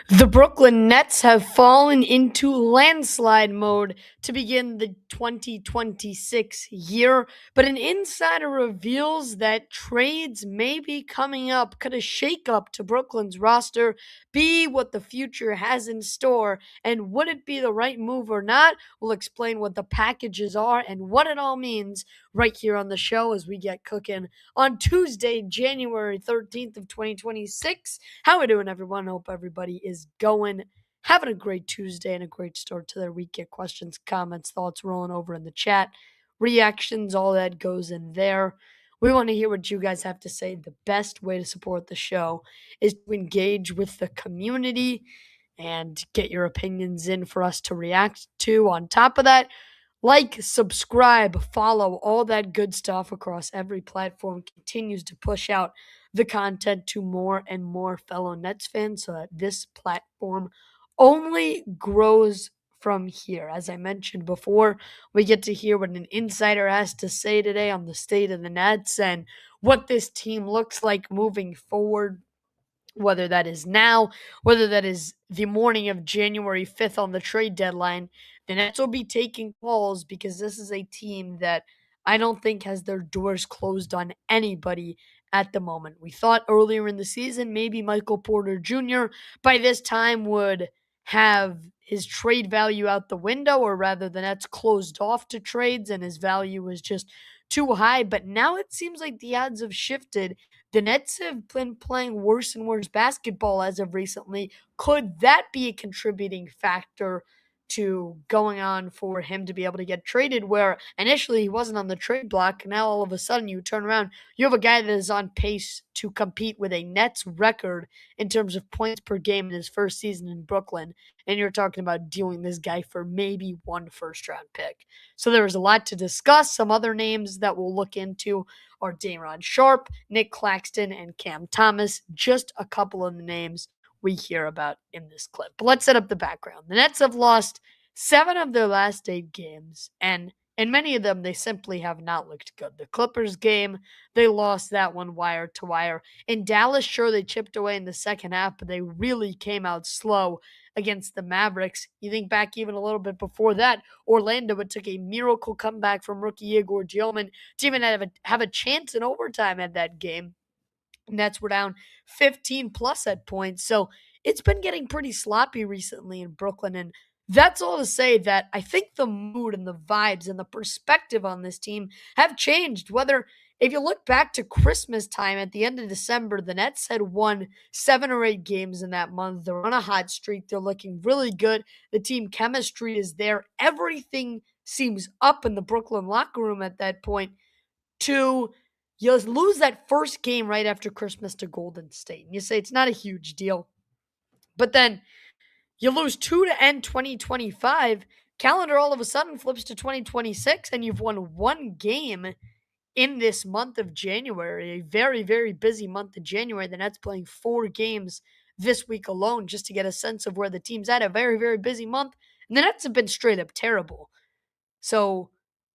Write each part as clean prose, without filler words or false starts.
The Brooklyn Nets have fallen into landslide mode to begin the 2026 year, but an insider reveals that trades may be coming up. Could a shakeup to Brooklyn's roster be what the future has in store? And would it be the right move or not? We'll explain what the packages are and what it all means right here on the show as we get cooking on Tuesday, January 13th of 2026. How we doing, everyone? Hope everybody is having a great Tuesday and a great start to their week. Get questions, comments, thoughts rolling over in the chat, reactions, all that goes in there. We want to hear what you guys have to say. The best way to support the show is to engage with the community and get your opinions in for us to react to. On top of that, like, subscribe, follow, all that good stuff across every platform continues to push out the content to more and more fellow Nets fans so that this platform only grows from here. As I mentioned before, we get to hear what an insider has to say today on the state of the Nets and what this team looks like moving forward, whether that is now, whether that is the morning of January 5th on the trade deadline. The Nets will be taking calls because this is a team that I don't think has their doors closed on anybody at the moment. We thought earlier in the season maybe Michael Porter Jr. by this time would have his trade value out the window, or rather the Nets closed off to trades and his value was just too high. But now it seems like the odds have shifted. The Nets have been playing worse and worse basketball as of recently. Could that be a contributing factor to going on for him to be able to get traded, where initially he wasn't on the trade block? Now all of a sudden you turn around, you have a guy that is on pace to compete with a Nets record in terms of points per game in his first season in Brooklyn, and you're talking about dealing this guy for maybe one first-round pick. So there is a lot to discuss. Some other names that we'll look into are Day'Ron Sharpe, Nick Claxton, and Cam Thomas. Just a couple of the names we hear about in this clip. But let's set up the background. The Nets have lost 7 of their last 8 games, and in many of them, they simply have not looked good. The Clippers game, they lost that one wire to wire. In Dallas, sure, they chipped away in the second half, but they really came out slow against the Mavericks. You think back even a little bit before that, Orlando, it took a miracle comeback from rookie Igor Dioman to even have a chance in overtime at that game. Nets were down 15 plus at points. So it's been getting pretty sloppy recently in Brooklyn. And that's all to say that I think the mood and the vibes and the perspective on this team have changed. Whether if you look back to Christmas time at the end of December, the Nets had won 7 or 8 games in that month. They're on a hot streak. They're looking really good. The team chemistry is there. Everything seems up in the Brooklyn locker room at that point. To you lose that first game right after Christmas to Golden State. And you say it's not a huge deal. But then you lose 2 to end 2025. Calendar all of a sudden flips to 2026, and you've won 1 game in this month of January. A very, very busy month of January. The Nets playing 4 games this week alone just to get a sense of where the team's at. A very, very busy month. And the Nets have been straight up terrible. So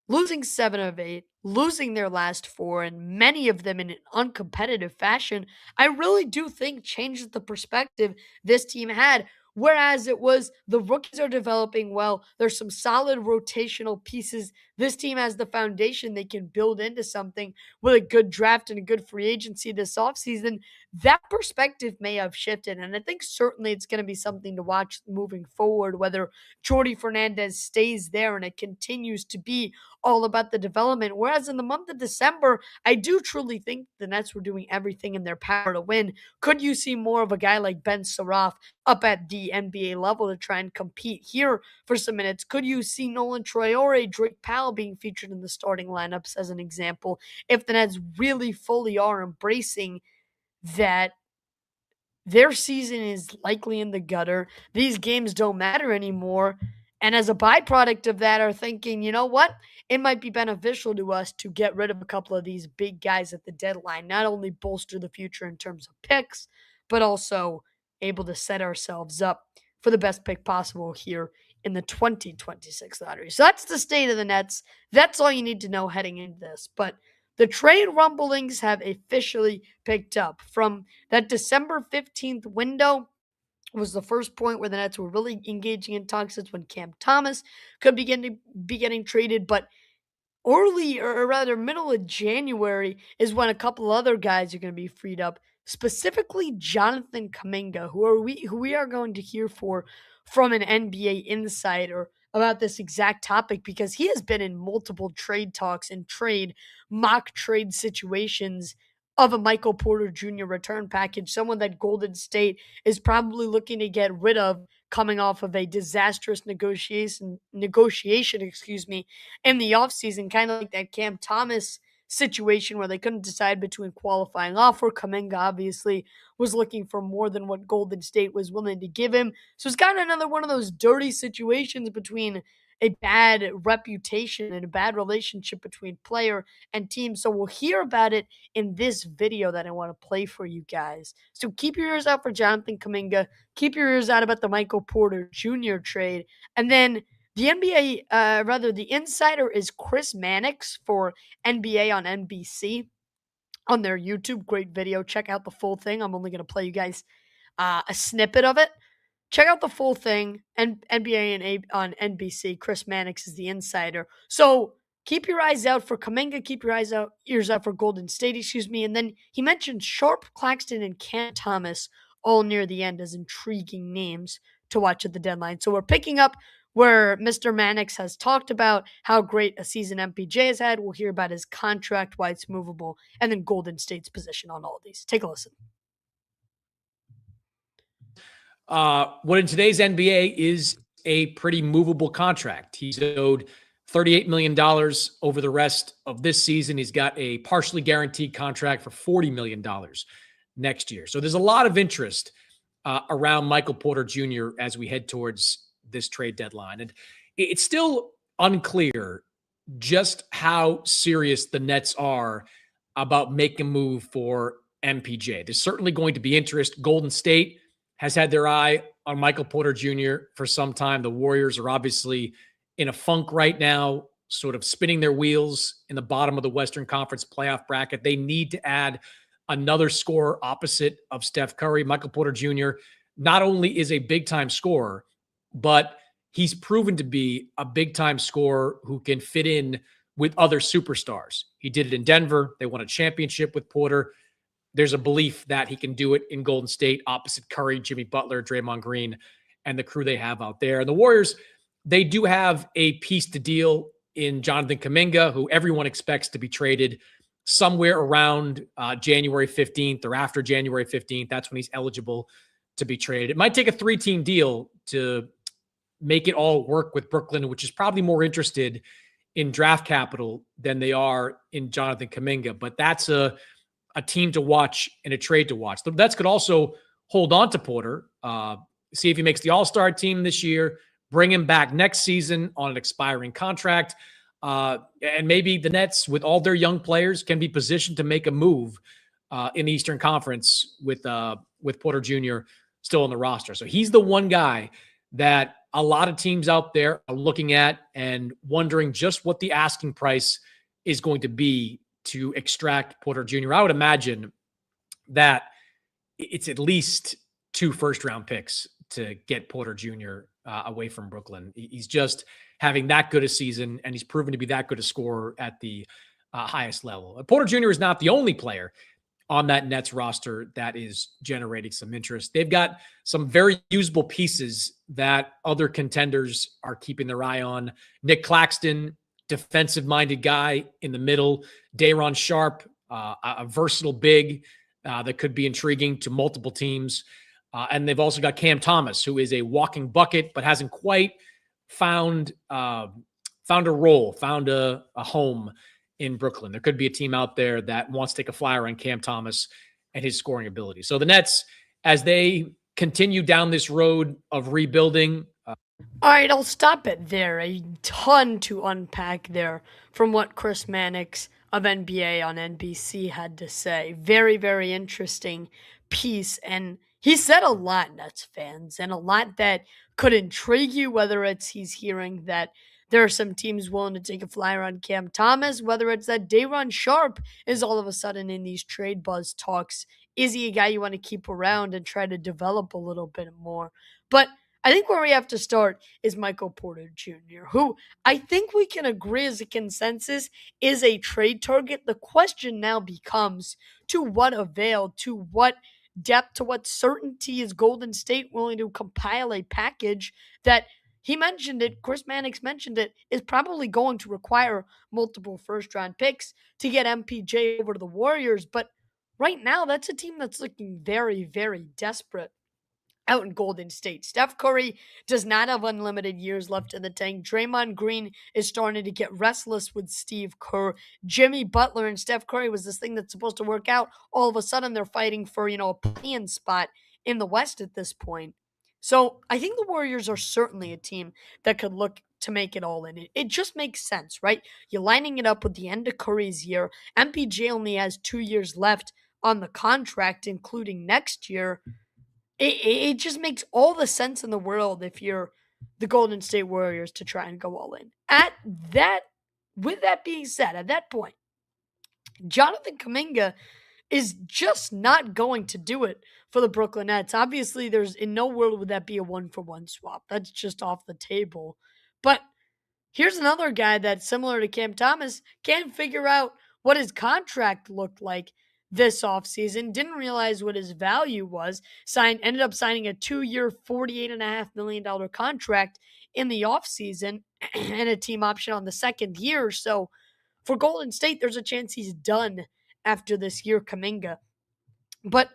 losing 7 of 8, losing their last 4, and many of them in an uncompetitive fashion, I really do think changes the perspective this team had. Whereas it was the rookies are developing well, there's some solid rotational pieces. This team has the foundation they can build into something with a good draft and a good free agency this offseason. That perspective may have shifted, and I think certainly it's going to be something to watch moving forward, whether Jordy Fernandez stays there and it continues to be all about the development. Whereas in the month of December, I do truly think the Nets were doing everything in their power to win. Could you see more of a guy like Ben Saraf up at the NBA level to try and compete here for some minutes? Could you see Nolan Traore, Drake Powell being featured in the starting lineups as an example, if the Nets really fully are embracing that their season is likely in the gutter? These games don't matter anymore. And as a byproduct of that, are thinking, you know what? It might be beneficial to us to get rid of a couple of these big guys at the deadline, not only bolster the future in terms of picks, but also able to set ourselves up for the best pick possible here in the 2026 lottery. So that's the state of the Nets. That's all you need to know heading into this. But the trade rumblings have officially picked up from that December 15th window. was the first point where the Nets were really engaging in talks. It's when Cam Thomas could begin to be getting traded, but early or rather middle of January is when a couple other guys are going to be freed up, specifically Jonathan Kaminga, who we are going to hear from an NBA insider about this exact topic because he has been in multiple trade talks and mock trade situations of a Michael Porter Jr. return package, someone that Golden State is probably looking to get rid of coming off of a disastrous negotiation, excuse me, in the offseason, kind of like that Cam Thomas situation where they couldn't decide between qualifying offer. Kaminga obviously was looking for more than what Golden State was willing to give him. So it's got another one of those dirty situations between a bad reputation and a bad relationship between player and team. So we'll hear about it in this video that I want to play for you guys. So keep your ears out for Jonathan Kaminga. Keep your ears out about the Michael Porter Jr. trade. And then the NBA, the insider is Chris Mannix for NBA on NBC on their YouTube. Great video. Check out the full thing. I'm only going to play you guys a snippet of it. Check out the full thing. And NBA on NBC. Chris Mannix is the insider. So keep your eyes out for Kaminga. Keep your ears out for Golden State. Excuse me. And then he mentioned Sharp, Claxton, and Cam Thomas all near the end as intriguing names to watch at the deadline. So we're picking up where Mr. Mannix has talked about how great a season MPJ has had. We'll hear about his contract, why it's movable, and then Golden State's position on all of these. Take a listen. What in today's NBA is a pretty movable contract. He's owed $38 million over the rest of this season. He's got a partially guaranteed contract for $40 million next year. So there's a lot of interest around Michael Porter Jr. as we head towards this trade deadline. And it's still unclear just how serious the Nets are about making a move for MPJ. There's certainly going to be interest. Golden State has had their eye on Michael Porter Jr. for some time. The Warriors are obviously in a funk right now, sort of spinning their wheels in the bottom of the Western Conference playoff bracket. They need to add another scorer opposite of Steph Curry. Michael Porter Jr. not only is a big-time scorer, but he's proven to be a big-time scorer who can fit in with other superstars. He did it in Denver. They won a championship with Porter. There's a belief that he can do it in Golden State opposite Curry, Jimmy Butler, Draymond Green, and the crew they have out there. And the Warriors, they do have a piece to deal in Jonathan Kuminga, who everyone expects to be traded somewhere around January 15th or after January 15th. That's when he's eligible to be traded. It might take a 3-team deal to make it all work with Brooklyn, which is probably more interested in draft capital than they are in Jonathan Kuminga. But that's a team to watch and a trade to watch. The Nets could also hold on to Porter, see if he makes the All-Star team this year, bring him back next season on an expiring contract. And maybe the Nets, with all their young players, can be positioned to make a move in the Eastern Conference with Porter Jr. still on the roster. So he's the one guy that a lot of teams out there are looking at and wondering just what the asking price is going to be to extract Porter Jr. I would imagine that it's at least 2 first-round picks to get Porter Jr. Away from Brooklyn. He's just having that good a season, and he's proven to be that good a scorer at the highest level. Porter Jr. is not the only player on that Nets roster that is generating some interest. They've got some very usable pieces that other contenders are keeping their eye on. Nick Claxton, defensive-minded guy in the middle. Day'Ron Sharp, a versatile big that could be intriguing to multiple teams. And they've also got Cam Thomas, who is a walking bucket, but hasn't quite found a role, found a home in Brooklyn. There could be a team out there that wants to take a flyer on Cam Thomas and his scoring ability. So the Nets, as they continue down this road of rebuilding. All right, I'll stop it there. A ton to unpack there from what Chris Mannix of NBA on NBC had to say. Very, very interesting piece. And he said a lot, Nets fans, and a lot that could intrigue you, whether it's he's hearing that there are some teams willing to take a flyer on Cam Thomas, whether it's that Day'Ron Sharp is all of a sudden in these trade buzz talks is he a guy you want to keep around and try to develop a little bit more? But I think where we have to start is Michael Porter Jr., who I think we can agree as a consensus is a trade target. The question now becomes to what avail, to what depth, to what certainty is Golden State willing to compile a package that he mentioned it, Chris Mannix mentioned it, is probably going to require multiple first round picks to get MPJ over to the Warriors. But right now, that's a team that's looking very, very desperate out in Golden State. Steph Curry does not have unlimited years left in the tank. Draymond Green is starting to get restless with Steve Kerr. Jimmy Butler and Steph Curry was this thing that's supposed to work out. All of a sudden, they're fighting for, a play-in spot in the West at this point. So I think the Warriors are certainly a team that could look to make it all in. It just makes sense, right? You're lining it up with the end of Curry's year. MPJ only has 2 years left on the contract, including next year. It just makes all the sense in the world if you're the Golden State Warriors to try and go all in. With that being said, at that point, Jonathan Kuminga is just not going to do it for the Brooklyn Nets. Obviously, there's in no world would that be a 1-for-1 swap. That's just off the table. But here's another guy that, similar to Cam Thomas, can't figure out what his contract looked like this offseason. Didn't realize what his value was. Ended up signing a 2-year, $48.5 million contract in the offseason and a team option on the second year. So for Golden State, there's a chance he's done after this year, Kuminga. But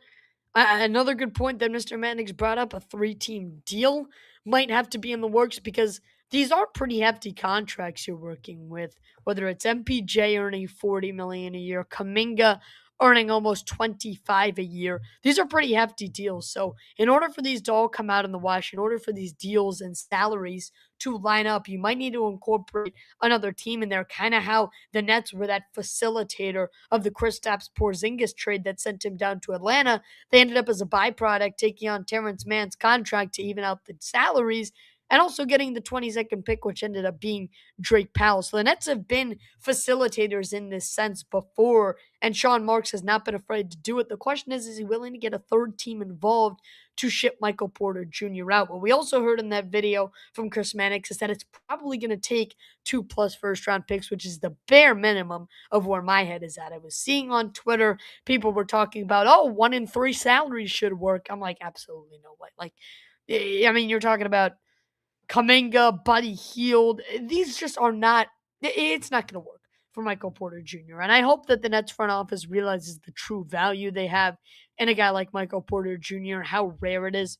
another good point that Mr. Mannix brought up, a 3-team deal might have to be in the works because these are pretty hefty contracts you're working with, whether it's MPJ earning $40 million a year, Kuminga earning almost 25 a year. These are pretty hefty deals. So in order for these to all come out in the wash, in order for these deals and salaries to line up, you might need to incorporate another team in there, kind of how the Nets were that facilitator of the Kristaps Porzingis trade that sent him down to Atlanta. They ended up as a byproduct taking on Terrence Mann's contract to even out the salaries and also getting the 22nd pick, which ended up being Drake Powell. So the Nets have been facilitators in this sense before, and Sean Marks has not been afraid to do it. The question is he willing to get a third team involved to ship Michael Porter Jr. out? What we also heard in that video from Chris Mannix is that it's probably going to take 2+ first-round picks, which is the bare minimum of where my head is at. I was seeing on Twitter, people were talking about, 1 in 3 salaries should work. I'm like, absolutely no way. Like, I mean, you're talking about Kuminga, Buddy Hield. These just are not, it's not going to work for Michael Porter Jr. And I hope that the Nets front office realizes the true value they have in a guy like Michael Porter Jr., how rare it is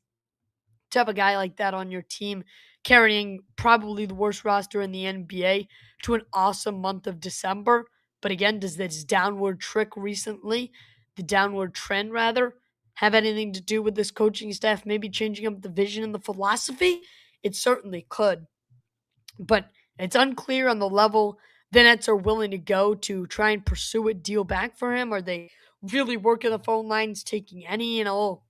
to have a guy like that on your team carrying probably the worst roster in the NBA to an awesome month of December. But again, does this downward the downward trend rather, have anything to do with this coaching staff maybe changing up the vision and the philosophy? It certainly could. But it's unclear on the level the Nets are willing to go to try and pursue a deal back for him. Are they really working the phone lines, taking any and all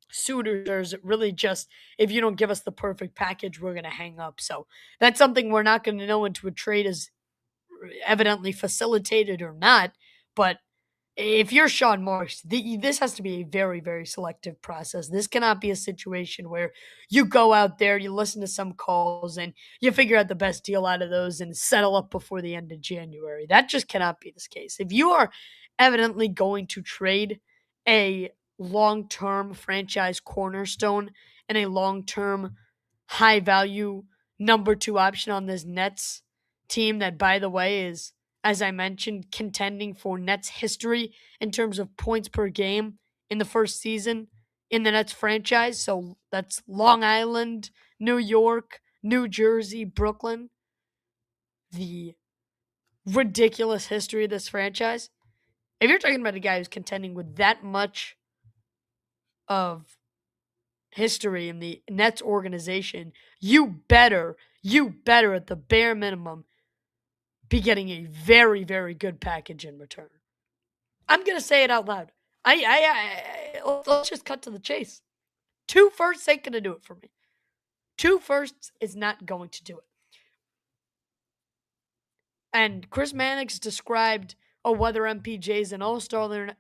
suitors, or is it really just, if you don't give us the perfect package, we're going to hang up? So that's something we're not going to know until a trade is evidently facilitated or not. But if you're Sean Marks, this has to be a very, very selective process. This cannot be a situation where you go out there, you listen to some calls, and you figure out the best deal out of those and settle up before the end of January. That just cannot be this case. If you are evidently going to trade a long-term franchise cornerstone and a long-term high-value number 2 option on this Nets team that, by the way, is, as I mentioned, contending for Nets history in terms of points per game in the first season in the Nets franchise. So that's Long Island, New York, New Jersey, Brooklyn. The ridiculous history of this franchise. If you're talking about a guy who's contending with that much of history in the Nets organization, you better at the bare minimum be getting a very, very good package in return. I'm going to say it out loud. Let's just cut to the chase. 2 firsts ain't going to do it for me. 2 firsts is not going to do it. And Chris Mannix described whether MPJ is an all-star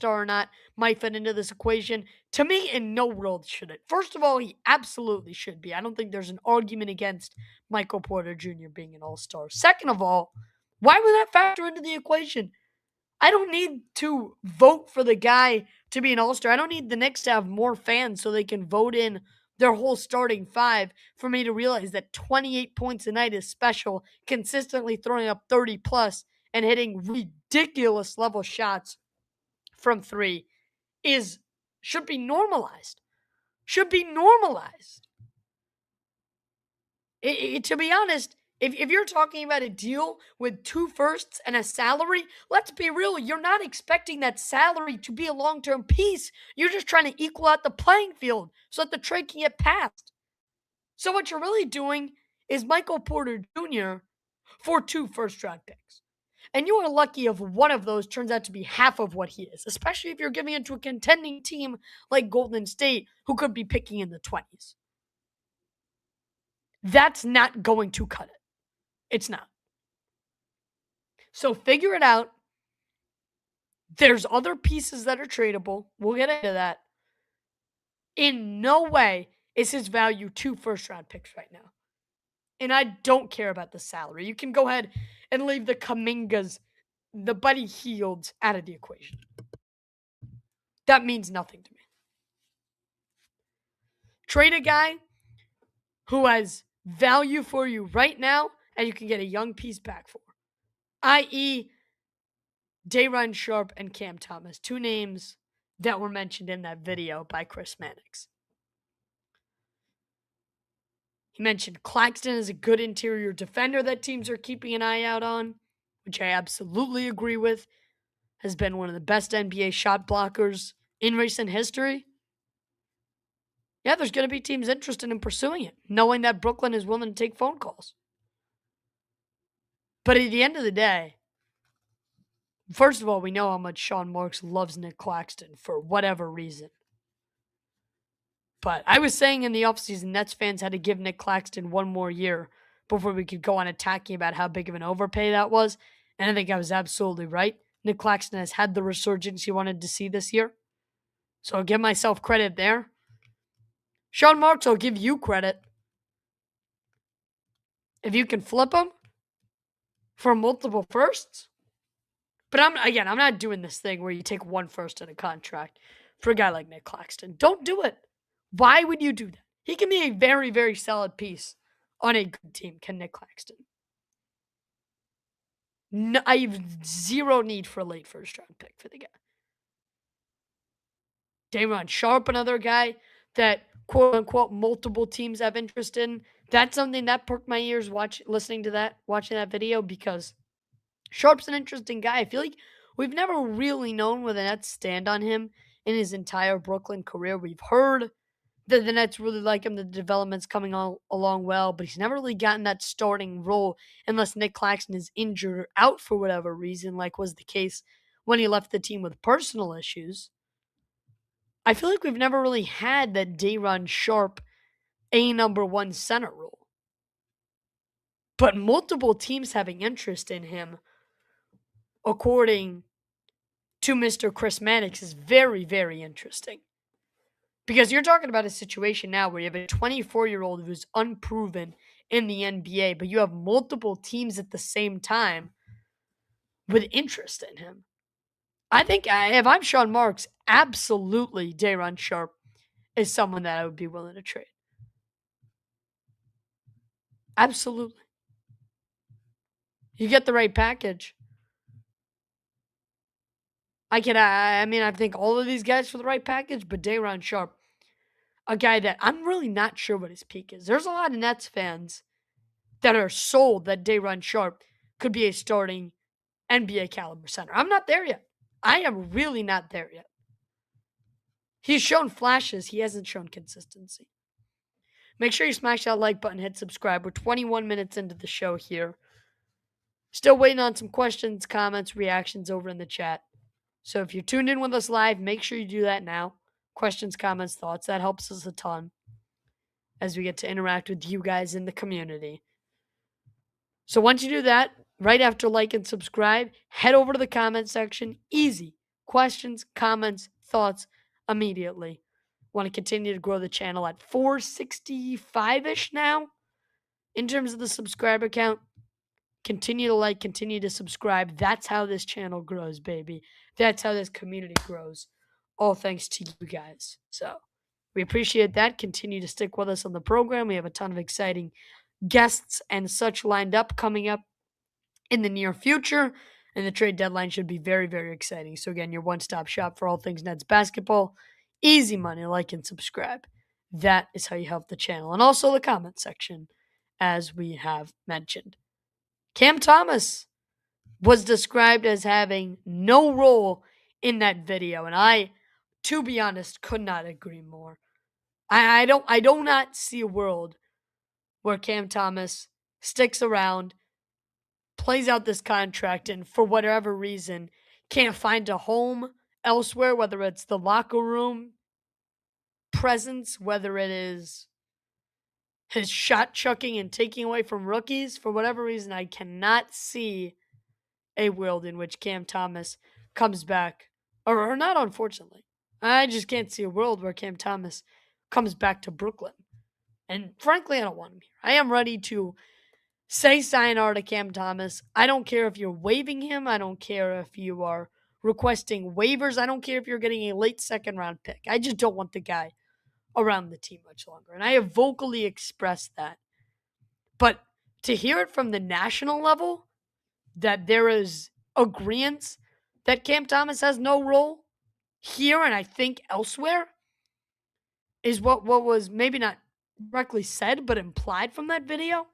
or not might fit into this equation. To me, in no world should it. First of all, he absolutely should be. I don't think there's an argument against Michael Porter Jr. being an all-star. Second of all, why would that factor into the equation? I don't need to vote for the guy to be an all-star. I don't need the Knicks to have more fans so they can vote in their whole starting five for me to realize that 28 points a night is special, consistently throwing up 30 plus and hitting ridiculous level shots from three should be normalized. Should be normalized. To be honest, if you're talking about a deal with 2 firsts and a salary, let's be real. You're not expecting that salary to be a long-term piece. You're just trying to equal out the playing field so that the trade can get passed. So what you're really doing is Michael Porter Jr. for 2 first-round picks. And you are lucky if one of those turns out to be half of what he is, especially if you're giving it to a contending team like Golden State, who could be picking in the 20s. That's not going to cut it. It's not. So figure it out. There's other pieces that are tradable. We'll get into that. In no way is his value 2 first-round picks right now. And I don't care about the salary. You can go ahead and leave the Kumingas, the Buddy Hields out of the equation. That means nothing to me. Trade a guy who has value for you right now and you can get a young piece back for, i.e., Day'Ron Sharpe and Cam Thomas, 2 names that were mentioned in that video by Chris Mannix. He mentioned Claxton is a good interior defender that teams are keeping an eye out on, which I absolutely agree with. Has been one of the best NBA shot blockers in recent history. Yeah, there's going to be teams interested in pursuing it, knowing that Brooklyn is willing to take phone calls. But at the end of the day, first of all, we know how much Sean Marks loves Nick Claxton for whatever reason. But I was saying in the offseason, Nets fans had to give Nick Claxton one more year before we could go on attacking about how big of an overpay that was. And I think I was absolutely right. Nick Claxton has had the resurgence he wanted to see this year. So I'll give myself credit there. Sean Marks, I'll give you credit. If you can flip him for multiple firsts. But I'm not doing this thing where you take 1 first in a contract for a guy like Nick Claxton. Don't do it. Why would you do that? He can be a very, very solid piece on a good team, can Nick Claxton. No, I have zero need for a late first-round pick for the guy. Day'Ron Sharpe, another guy that quote-unquote multiple teams have interest in. That's something that perked my ears watching that video because Sharpe's an interesting guy. I feel like we've never really known where the Nets stand on him in his entire Brooklyn career. We've heard that the Nets really like him, the development's coming along well, but he's never really gotten that starting role unless Nick Claxton is injured or out for whatever reason, like was the case when he left the team with personal issues. I feel like we've never really had that Day'Ron Sharpe a number 1 center role. But multiple teams having interest in him, according to Mr. Chris Mannix, is very, very interesting. Because you're talking about a situation now where you have a 24-year-old who's unproven in the NBA, but you have multiple teams at the same time with interest in him. I think if I'm Sean Marks, absolutely Day'Ron Sharpe is someone that I would be willing to trade. Absolutely. You get the right package. I think all of these guys for the right package, but Day'Ron Sharpe, a guy that I'm really not sure what his peak is. There's a lot of Nets fans that are sold that Day'Ron Sharpe could be a starting NBA caliber center. I'm not there yet. I am really not there yet. He's shown flashes. He hasn't shown consistency. Make sure you smash that like button, hit subscribe. We're 21 minutes into the show here. Still waiting on some questions, comments, reactions over in the chat. So if you're tuned in with us live, make sure you do that now. Questions, comments, thoughts. That helps us a ton as we get to interact with you guys in the community. So once you do that, right after like and subscribe, head over to the comment section. Easy. Questions, comments, thoughts immediately. Want to continue to grow the channel at 465 ish now in terms of the subscriber count. Continue to like, continue to subscribe. That's how this channel grows, baby. That's how this community grows. All thanks to you guys. So we appreciate that. Continue to stick with us on the program. We have a ton of exciting guests and such lined up coming up in the near future. And the trade deadline should be very, very exciting. So, again, your one stop shop for all things Nets basketball. Easy money, like and subscribe. That is how you help the channel. And also the comment section, as we have mentioned. Cam Thomas was described as having no role in that video. And I, to be honest, could not agree more. I do not see a world where Cam Thomas sticks around, plays out this contract, and for whatever reason can't find a home elsewhere, whether it's the locker room presence, whether it is his shot chucking and taking away from rookies. For whatever reason, I cannot see a world in which Cam Thomas comes back, or not, unfortunately. I just can't see a world where Cam Thomas comes back to Brooklyn. And frankly, I don't want him here. I am ready to say sayonara to Cam Thomas. I don't care if you're waiving him. I don't care if you are requesting waivers. I don't care if you're getting a late second round pick. I just don't want the guy around the team much longer. And I have vocally expressed that. But to hear it from the national level, that there is agreement that Cam Thomas has no role here and I think elsewhere, is what was maybe not directly said, but implied from that video.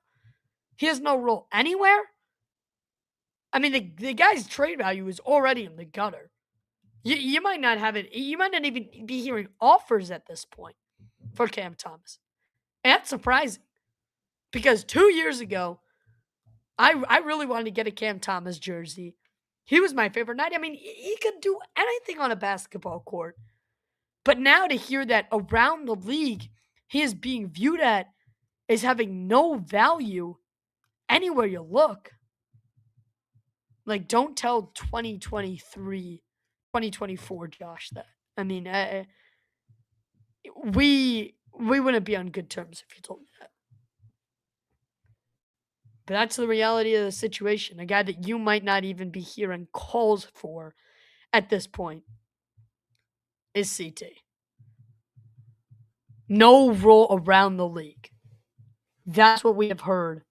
He has no role anywhere. I mean, the guy's trade value is already in the gutter. You might not have it. You might not even be hearing offers at this point for Cam Thomas. And that's surprising because 2 years ago, I really wanted to get a Cam Thomas jersey. He was my favorite night. I mean, he could do anything on a basketball court. But now to hear that around the league, he is being viewed at as having no value anywhere you look. Like, don't tell 2023, 2024 Josh that. I mean, we wouldn't be on good terms if you told me that. But that's the reality of the situation. A guy that you might not even be hearing calls for at this point is CT. No role around the league. That's what we have heard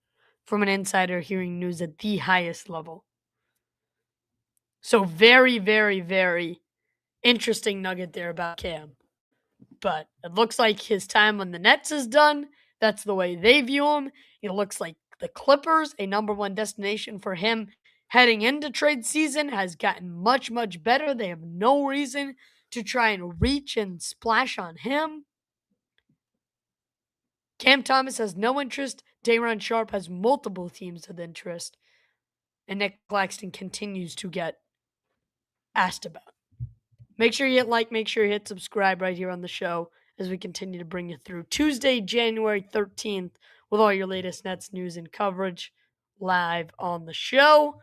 from an insider hearing news at the highest level. So very, very, very interesting nugget there about Cam. But it looks like his time on the Nets is done. That's the way they view him. It looks like the Clippers, a number one destination for him heading into trade season, has gotten much, much better. They have no reason to try and reach and splash on him. Cam Thomas has no interest. Day'Ron Sharpe has multiple teams with interest. And Nick Claxton continues to get asked about. Make sure you hit like, make sure you hit subscribe right here on the show as we continue to bring you through Tuesday, January 13th with all your latest Nets news and coverage live on the show.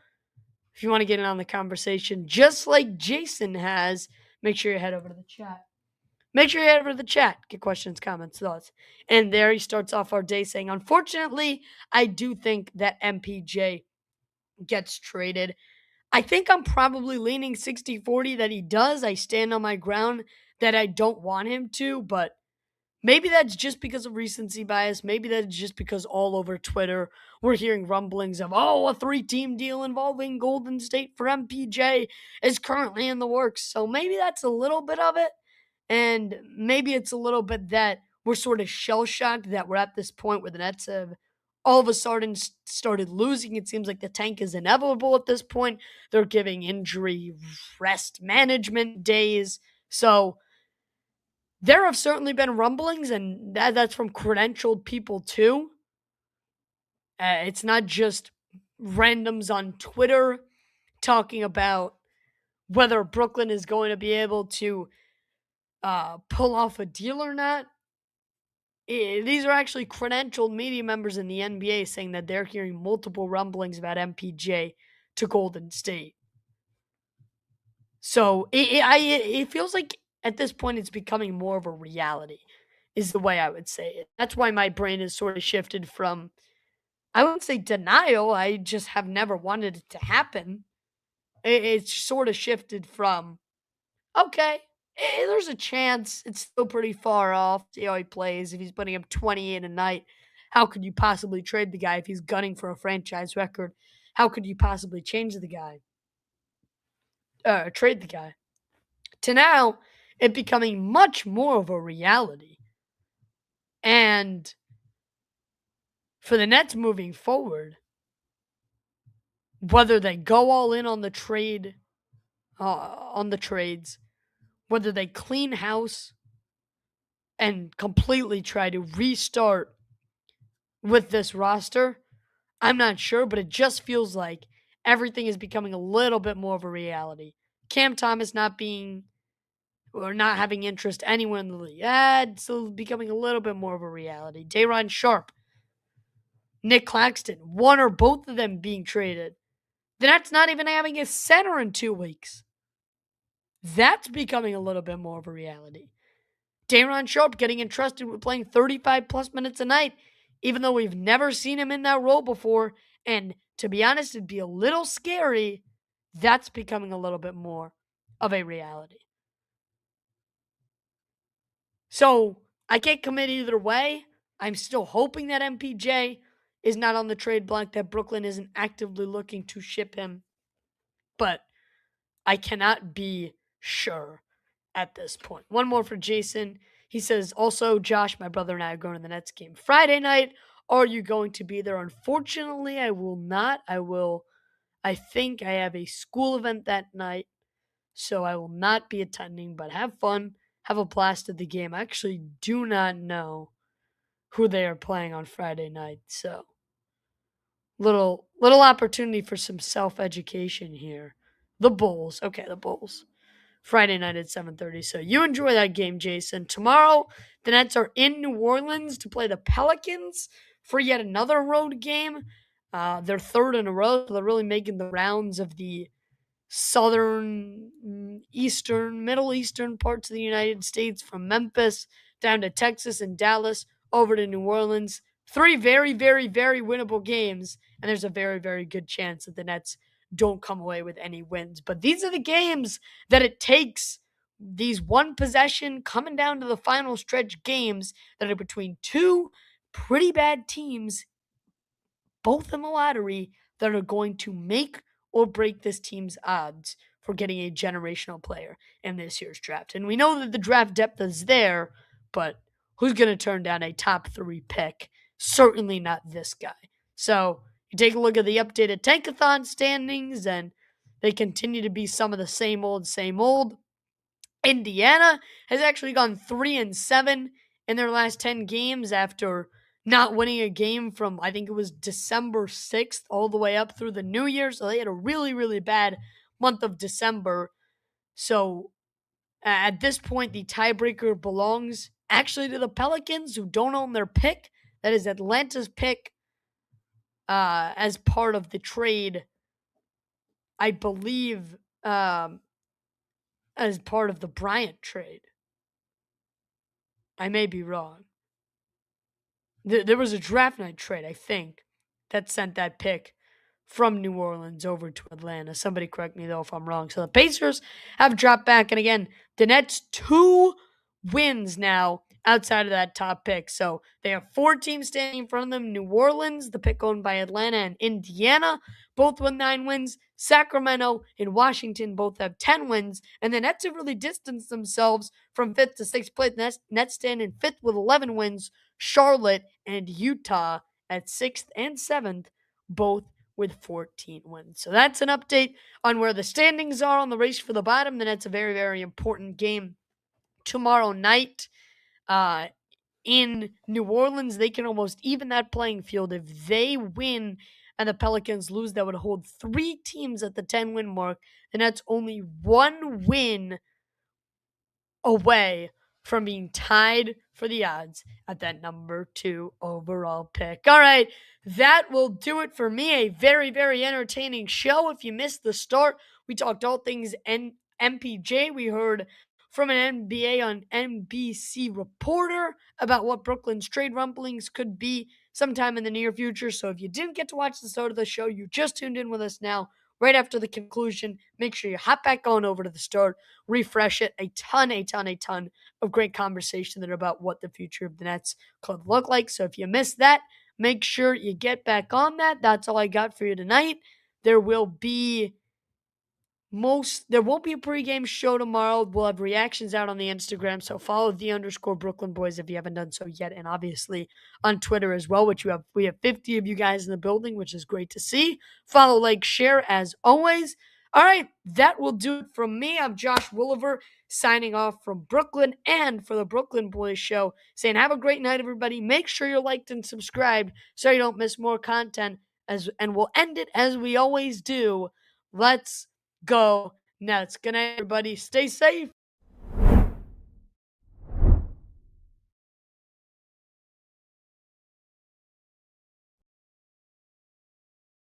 If you want to get in on the conversation, just like Jason has, make sure you head over to the chat. Make sure you head over to the chat. Get questions, comments, thoughts. And there he starts off our day saying, unfortunately, I do think that MPJ gets traded. I think I'm probably leaning 60-40 that he does. I stand on my ground that I don't want him to, but maybe that's just because of recency bias. Maybe that's just because all over Twitter we're hearing rumblings of, oh, a 3-team deal involving Golden State for MPJ is currently in the works. So maybe that's a little bit of it. And maybe it's a little bit that we're sort of shell-shocked that we're at this point where the Nets have all of a sudden started losing. It seems like the tank is inevitable at this point. They're giving injury rest management days. So there have certainly been rumblings, and that's from credentialed people too. It's not just randoms on Twitter talking about whether Brooklyn is going to be able to pull off a deal or not. these are actually credentialed media members in the NBA saying that they're hearing multiple rumblings about MPJ to Golden State. So it feels like at this point it's becoming more of a reality, is the way I would say it. That's why my brain is sort of shifted from, I wouldn't say denial. I just have never wanted it to happen. It's sort of shifted from, okay, there's a chance. It's still pretty far off. See how he plays. If he's putting up 28 a night, how could you possibly trade the guy if he's gunning for a franchise record? How could you possibly change the guy? Trade the guy. To now, it becoming much more of a reality. And for the Nets moving forward, whether they go all in on the trades, whether they clean house and completely try to restart with this roster, I'm not sure, but it just feels like everything is becoming a little bit more of a reality. Cam Thomas not being or not having interest anywhere in the league. It's still becoming a little bit more of a reality. Day'Ron Sharpe, Nick Claxton, one or both of them being traded. The Nets not even having a center in 2 weeks. That's becoming a little bit more of a reality. Day'Ron Sharpe getting entrusted with playing 35 plus minutes a night, even though we've never seen him in that role before. And to be honest, it'd be a little scary. That's becoming a little bit more of a reality. So I can't commit either way. I'm still hoping that MPJ is not on the trade block, that Brooklyn isn't actively looking to ship him. But I cannot be sure at this point. One more for Jason. He says, also, Josh, my brother and I are going to the Nets game Friday night. Are you going to be there? Unfortunately, I will not. I think I have a school event that night, so I will not be attending, but have fun. Have a blast at the game. I actually do not know who they are playing on Friday night, so little opportunity for some self-education here. The Bulls. Okay, the Bulls. Friday night at 7:30. So you enjoy that game, Jason. Tomorrow, the Nets are in New Orleans to play the Pelicans for yet another road game. They're third in a row. So they're really making the rounds of the southern, eastern, Middle Eastern parts of the United States, from Memphis down to Texas and Dallas over to New Orleans. 3 very, very, very winnable games, and there's a very, very good chance that the Nets don't come away with any wins. But these are the games that it takes, these one possession coming down to the final stretch games that are between two pretty bad teams, both in the lottery, that are going to make or break this team's odds for getting a generational player in this year's draft. And we know that the draft depth is there, but who's going to turn down a top 3 pick? Certainly not this guy. So you take a look at the updated Tankathon standings, and they continue to be some of the same old, same old. Indiana has actually gone 3-7 in their last 10 games after not winning a game from, I think it was December 6th all the way up through the New Year. So they had a really, really bad month of December. So at this point, the tiebreaker belongs actually to the Pelicans, who don't own their pick. That is Atlanta's pick as part of the trade, I believe, as part of the Bryant trade. I may be wrong. There was a draft night trade, I think, that sent that pick from New Orleans over to Atlanta. Somebody correct me, though, if I'm wrong. So the Pacers have dropped back. And again, the Nets 2 wins now outside of that top pick. So they have 4 teams standing in front of them. New Orleans, the pick owned by Atlanta, and Indiana, both with 9 wins. Sacramento and Washington both have 10 wins. And the Nets have really distanced themselves from 5th to 6th place. Nets stand in 5th with 11 wins. Charlotte and Utah at 6th and 7th, both with 14 wins. So that's an update on where the standings are on the race for the bottom. Then it's a very, very important game tomorrow night in New Orleans. They can almost even that playing field. If they win and the Pelicans lose, that would hold 3 teams at the 10-win mark. And that's only 1 win away from being tied for the odds at that number 2 overall pick. All right, that will do it for me. A very, very entertaining show. If you missed the start, we talked all things MPJ. We heard from an NBA on NBC reporter about what Brooklyn's trade rumblings could be sometime in the near future. So if you didn't get to watch the start of the show, you just tuned in with us now, right after the conclusion, make sure you hop back on over to the start, refresh it. A ton of great conversation there about what the future of the Nets could look like. So if you missed that, make sure you get back on that. That's all I got for you tonight. There won't be a pregame show tomorrow. We'll have reactions out on the Instagram, so follow _Brooklyn Boys if you haven't done so yet, and obviously on Twitter as well, we have 50 of you guys in the building, which is great to see. Follow, like, share as always. All right, that will do it from me. I'm Josh Williver, signing off from Brooklyn and for the Brooklyn Boys Show, saying have a great night, everybody. Make sure you're liked and subscribed so you don't miss more content. And we'll end it as we always do. Let's go Nets. Good night, everybody. Stay safe.